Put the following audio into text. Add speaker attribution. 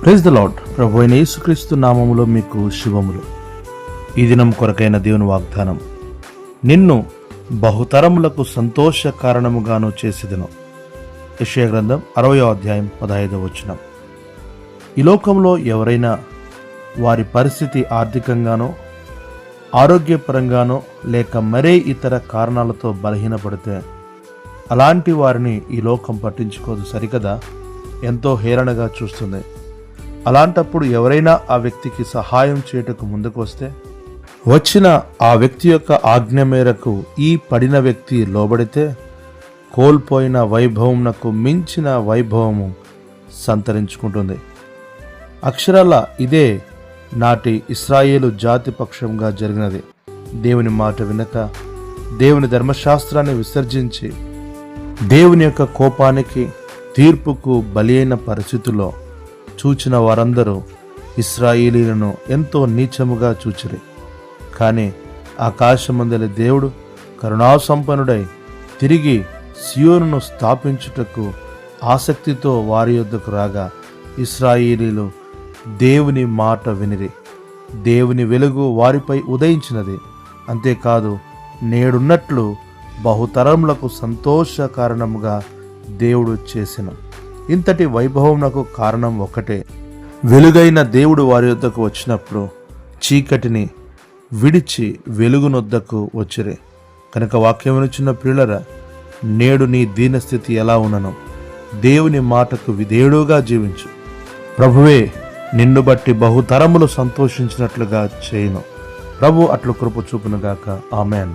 Speaker 1: Praise the lord. ప్రభు అయిన యేసుక్రీస్తు నామములో మీకు శుభములు. ఈ దినం కొరకైన దేవుని వాగ్దానం, నిన్ను బహుతరములకు సంతోష కారణముగాను చేసేదను. యెషయా గ్రంథం 60వ అధ్యాయం 15వ వచనం. ఈ లోకంలో ఎవరైనా వారి పరిస్థితి ఆర్థికంగానో, ఆరోగ్యపరంగానో లేక మరే ఇతర కారణాలతో బలహీనపడితే అలాంటి వారిని ఈ లోకం పట్టించుకోదు సరికదా, ఎంతో హేళనగా చూస్తుంది. అలాంటప్పుడు ఎవరైనా ఆ వ్యక్తికి సహాయం చేయుటకు ముందుకు వస్తే, వచ్చిన ఆ వ్యక్తి యొక్క ఆజ్ఞ మేరకు ఈ పడిన వ్యక్తి లోబడితే కోల్పోయిన వైభవమునకు మించిన వైభవము సంతరించుకుంటుంది. అక్షరాల ఇదే నాటి ఇశ్రాయేలు జాతి పక్షంగా జరిగినది. దేవుని మాట వినక, దేవుని ధర్మశాస్త్రాన్ని విసర్జించి, దేవుని యొక్క కోపానికి తీర్పుకు బలి అయిన పరిస్థితుల్లో చూచిన వారందరూ ఇశ్రాయేలీలను ఎంతో నీచముగా చూచిరి. కానీ ఆకాశమందలి దేవుడు కరుణాసంపన్నుడై తిరిగి సియోనును స్థాపించుటకు ఆసక్తితో వారి యొద్దకు రాగా ఇశ్రాయేలీలు దేవుని మాట వినిరి. దేవుని వెలుగు వారిపై ఉదయించినది. అంతేకాదు, నేడున్నట్లు బహుతరములకు సంతోష కారణముగా దేవుడు చేసిన ఇంతటి వైభవమునకు కారణం ఒకటే. వెలుగైన దేవుడు వారి యొద్దకు వచ్చినప్పుడు చీకటిని విడిచి వెలుగునొద్దకు వచ్చిరే. కనుక వాక్యమునిచ్చిన ప్రియులరా, నేడు నీ దీనస్థితి ఎలా ఉన్ననో దేవుని మాటకు విధేయుడుగా జీవించు. ప్రభువే నిన్ను బట్టి బహుతరములు సంతోషించినట్లుగా చేయును. ప్రభు అట్లు కృప చూపునుగాక. ఆమెన్.